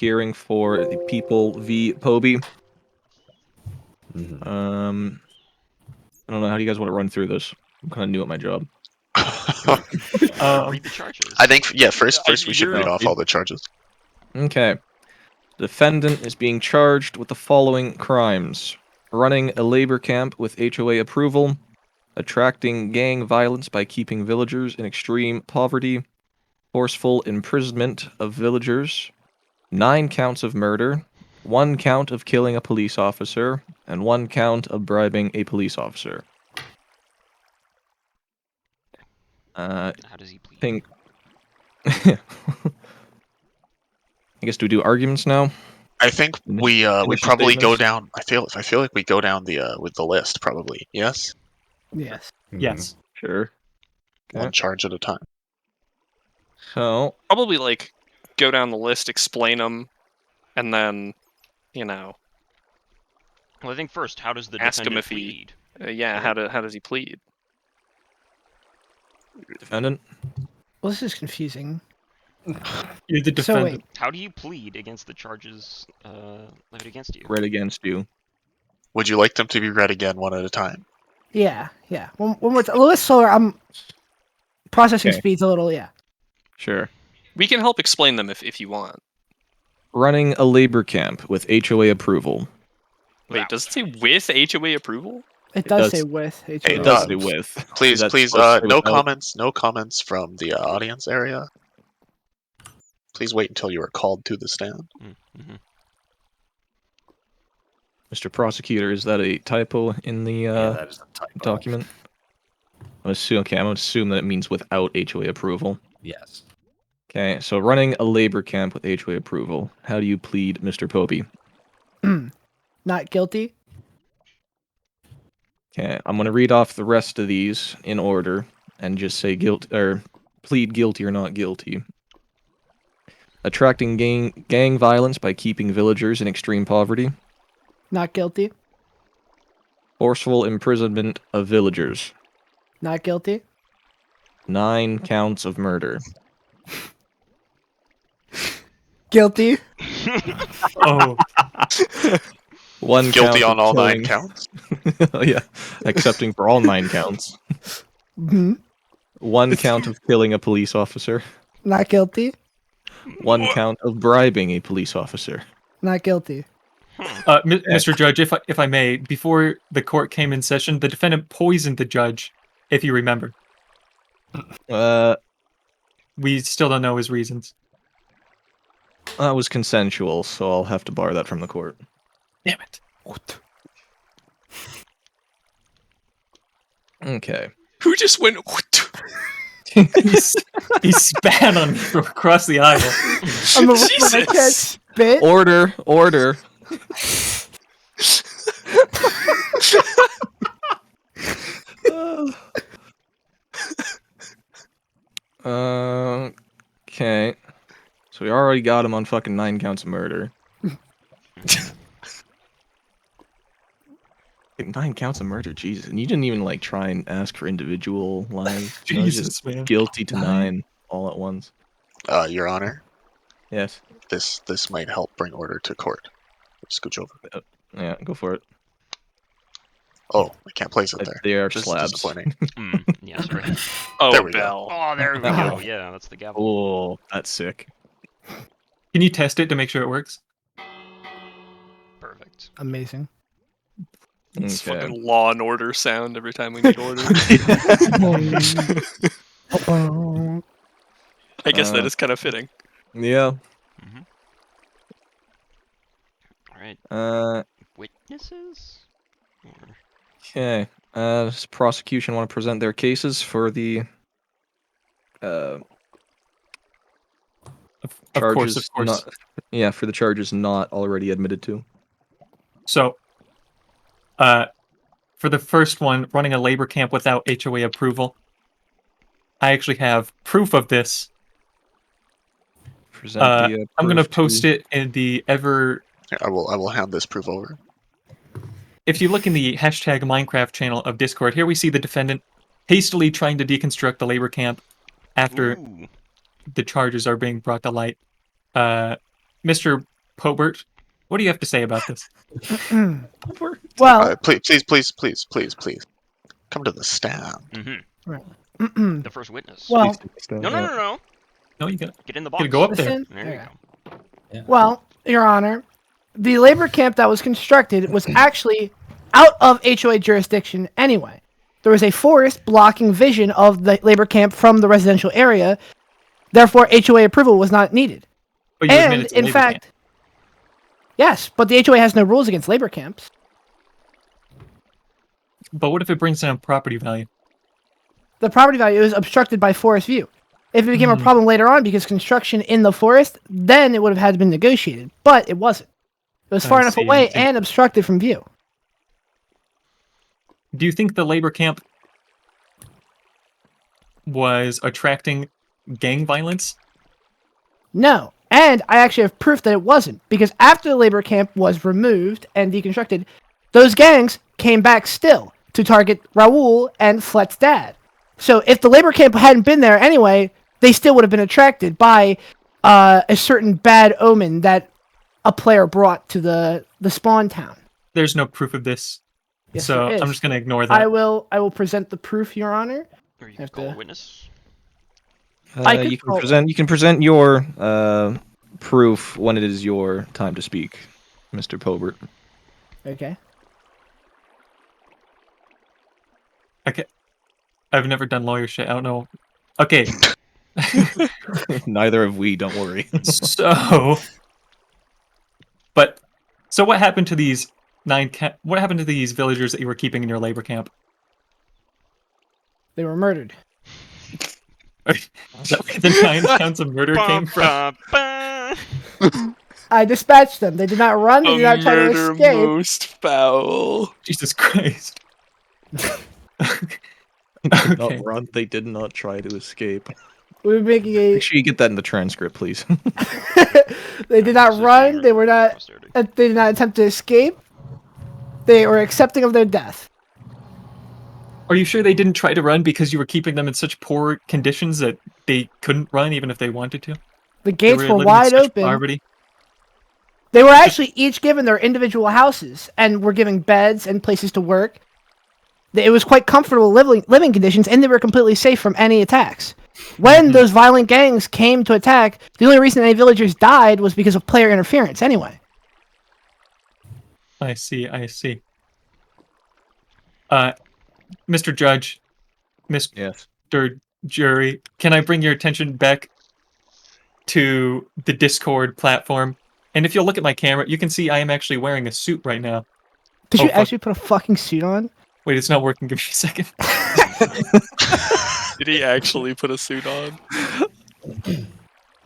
hearing for the People v. PobIII. Mhm. I don't know, how do you guys want to run through this? I'm kind of new at my job. Read the charges. I think, first we should read off you're- all the charges. Okay. The defendant is being charged with the following crimes: running a labor camp with HOA approval, attracting gang violence by keeping villagers in extreme poverty, forceful imprisonment of villagers, 9 counts of murder, 1 count of killing a police officer, and 1 count of bribing a police officer. How does he plead? Think. I guess, do we do arguments now? I think we Initial probably go statements? down. I feel like we go down the with the list probably. Yes, Yes. Yes. Sure. one Okay. charge at a time. So, Probably like go down the list, explain them, and then, Well, I think first, how does the Ask him defendant if he- plead? how does he plead? defendant. Well, this is confusing. You're the So defendant. wait, How do you plead against the charges levied against you? Read against you. Would you like them to be read again one at a time? yeah. One more time. A little slower. I'm processing Okay. speed's a little, Sure. We can help explain them if you want. Running a labor camp with HOA approval. Wait, does it say with HOA approval? It does does. say with HOA. It It does does. say with. Please, Is that please, supposed to say no without? no comments from the audience area. Please wait until you are called to the stand. Mm-hmm. Mr. Prosecutor, is that a typo in the that is a typo. document? I'm gonna assume that it means without HOA approval. Yes. Okay, so running a labor camp with HOA approval. How do you plead, Mr. PobIII? Not guilty. Okay, I'm gonna read off the rest of these in order and just say plead guilty or not guilty. Attracting gang violence by keeping villagers in extreme poverty. Not guilty. Forceful imprisonment of villagers. Not guilty. 9 counts of murder. Guilty. Oh, 1 Guilty count on of all 9 killing- counts. Yeah, accepting for all 9 counts. hmm 1 count of killing a police officer. Not guilty. 1 count of bribing a police officer. Not guilty. Mr. Judge, if I may, before the court came in session, the defendant poisoned the judge, if you remember. We still don't know his reasons. That was consensual, so I'll have to bar that from the court. Damn it. Okay. Who just went? He spat on me from across the aisle. I'm a when I can't Jesus. spit. Order! Order! Okay. So we already got him on fucking 9 counts of murder. 9 counts of murder, Jesus. And you didn't even, like, try and ask for individual lines. No, it's just Jesus, man. guilty to 9. 9 all at once. Your Honor, Yes. this might help bring order to court. Scooch over. Yeah, go for it. Oh, I can't place it there. They are This is slabs. disappointing. Yes, right. Oh, There we go. Bell. Oh, there we go. Yeah, that's the gavel. Oh, that's sick. Can you test it to make sure it works? Perfect. Amazing. It's Okay. fucking Law and Order sound every time we need order. I guess that is kind of fitting. Yeah. All right. Witnesses? Or... Okay. Does prosecution want to present their cases for the Of charges? course, of course. Yeah, for the charges not already admitted to. So, for the first one, running a labor camp without HOA approval, I actually have proof of this. Present the. I'm gonna post it in the ever. Here, I will hand this proof over. If you look in the hashtag Minecraft channel of Discord, here we see the defendant hastily trying to deconstruct the labor camp after Ooh. the charges are being brought to light. Mr. Pobert, what do you have to say about this? Well, Please. Come to the stand. Mm-hmm. The first witness. well, No. No, you gotta Get in the box. go up there. listen. There you go. Well, Your Honor, the labor camp that was constructed was actually out of HOA jurisdiction anyway. There was a forest blocking vision of the labor camp from the residential area. Therefore, HOA approval was not needed. But you admit And it's a in labor fact, camp. yes, but the HOA has no rules against labor camps. But what if it brings down property value? The property value is obstructed by forest view. If it became a problem later on because construction in the forest, then it would have had to be negotiated. But it wasn't. It was far I enough see, away I see. and obstructed from view. Do you think the labor camp was attracting gang violence? No. And I actually have proof that it wasn't. Because after the labor camp was removed and deconstructed, those gangs came back still to target Raul and Flet's dad. So if the labor camp hadn't been there anyway, they still would have been attracted by a certain bad omen that a player brought to the spawn town. There's no proof of this, Yes, so there is. I'm just going to ignore that. I will present the proof, Your Honor. Or you Have can call to- a witness. You can present your proof when it is your time to speak, Mr. Pobert. Okay. Okay. I've never done lawyer shit. I don't know. Okay. Neither have we. Don't worry. So what happened to these what happened to these villagers that you were keeping in your labor camp? They were murdered. Is that where the 9 counts of murder came from? I dispatched them. They did not run. They did not try to escape. most foul. Jesus Christ. They did Okay. not run. They did not try to escape. We were making a. Make sure you get that in the transcript, please. They did not run. They were not. They did not attempt to escape. They were accepting of their death. Are you sure they didn't try to run because you were keeping them in such poor conditions that they couldn't run even if they wanted to? The gates were living in wide such open. poverty? They were actually each given their individual houses and were given beds and places to work. It was quite comfortable living conditions, and they were completely safe from any attacks. When those violent gangs came to attack, the only reason any villagers died was because of player interference anyway. I see. Mr. Judge, Mr. Yes. Jury, can I bring your attention back to the Discord platform? And if you'll look at my camera, you can see I am actually wearing a suit right now. Did Oh, you fuck. actually put a fucking suit on? Wait, it's not working. Give me a second. Did he actually put a suit on?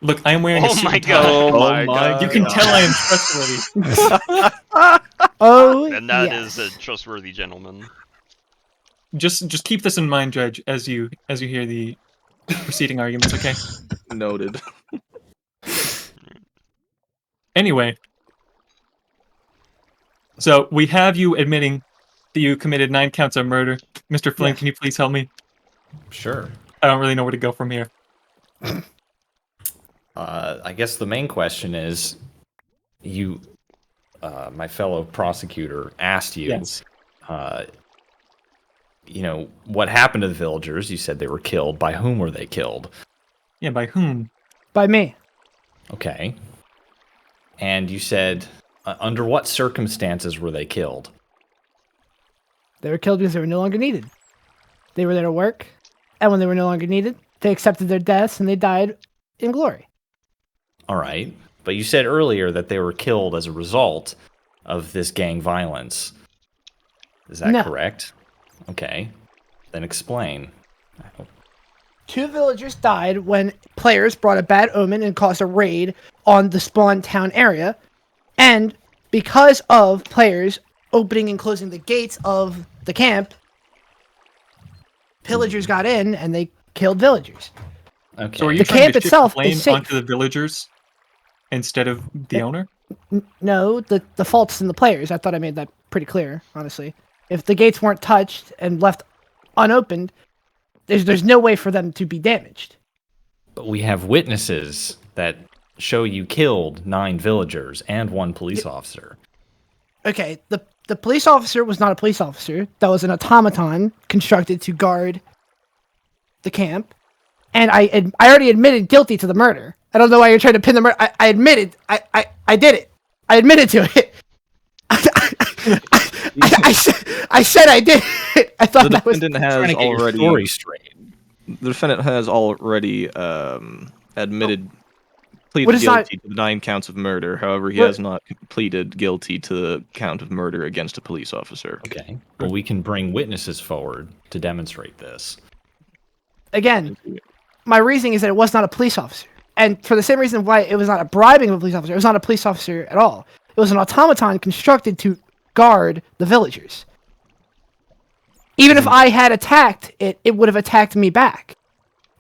Look, I am wearing a Oh suit. my and tie. god. Oh my god. You can tell I am trustworthy. Oh, And that yes. is a trustworthy gentleman. Just keep this in mind, Judge, as you hear the preceding arguments, okay? Noted. Anyway, so we have you admitting that you committed 9 counts of murder. Mr. Flynn, Yes. can you please help me? Sure. I don't really know where to go from here. I guess the main question is, you, my fellow prosecutor, asked you, Yes. what happened to the villagers? You said they were killed. By whom were they killed? Yeah, by whom? By me. Okay. And you said, under what circumstances were they killed? They were killed because they were no longer needed. They were there to work, and when they were no longer needed, they accepted their deaths and they died in glory. All right. But you said earlier that they were killed as a result of this gang violence. Is that No. correct? Okay. Then explain. 2 villagers died when players brought a bad omen and caused a raid on the spawn town area. And because of players opening and closing the gates of the camp, pillagers got in and they killed villagers. Okay. So are you The trying camp to shift itself the blame is safe. onto the villagers instead of the owner? No, the fault's in the players. I thought I made that pretty clear, honestly. If the gates weren't touched and left unopened, there's no way for them to be damaged. But we have witnesses that show you killed 9 villagers and 1 police officer. Okay, the police officer was not a police officer. That was an automaton constructed to guard the camp. And I already admitted guilty to the murder. I don't know why you're trying to pin the murder. I admitted. I did it. I admitted to it. I said I did it. I thought The that was... defendant Trying has to get your already story straight. the defendant has already admitted pleaded What is that- guilty to the 9 counts of murder. However, he What- has not pleaded guilty to the count of murder against a police officer. Okay. Well, we can bring witnesses forward to demonstrate this. Again, my reasoning is that it was not a police officer. And for the same reason why it was not a bribing of a police officer, it was not a police officer at all. It was an automaton constructed to guard the villagers. Even if I had attacked it, it would have attacked me back.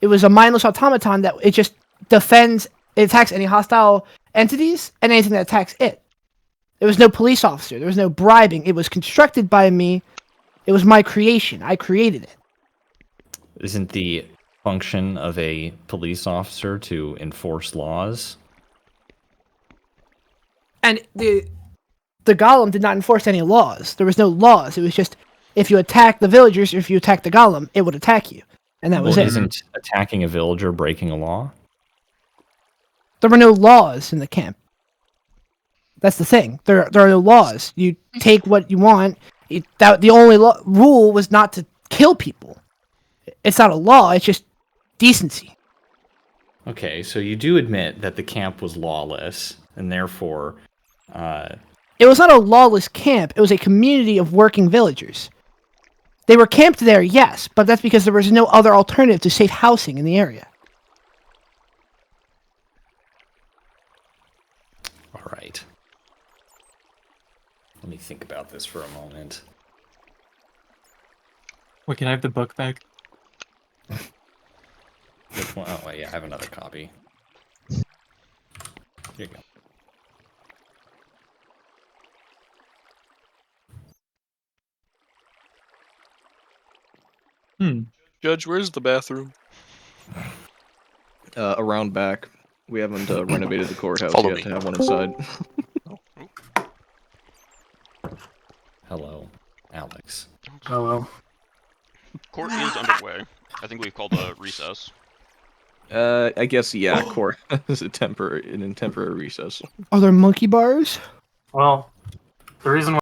It was a mindless automaton that it just defends, it attacks any hostile entities and anything that attacks it. There was no police officer. There was no bribing. It was constructed by me. It was my creation. I created it. Isn't the function of a police officer to enforce laws? And the golem did not enforce any laws. There was no laws. It was just, if you attack the villagers or if you attack the golem, it would attack you. And that was Well, it. isn't attacking a villager breaking a law? There were no laws in the camp. That's the thing. There are no laws. You take what you want. The only rule was not to kill people. It's not a law. It's just decency. Okay, so you do admit that the camp was lawless, and therefore... It was not a lawless camp. It was a community of working villagers. They were camped there, yes, but that's because there was no other alternative to safe housing in the area. All right. Let me think about this for a moment. Wait, can I have the book back? Which one? Oh, wait, yeah, I have another copy. Here you go. Judge, where's the bathroom? Around back. We haven't renovated the courthouse Follow yet me. to have one inside. Hello, Alex. Hello. Court is underway. I think we've called a recess. I guess, yeah, court is a temporary recess. Are there monkey bars? Well, the reason why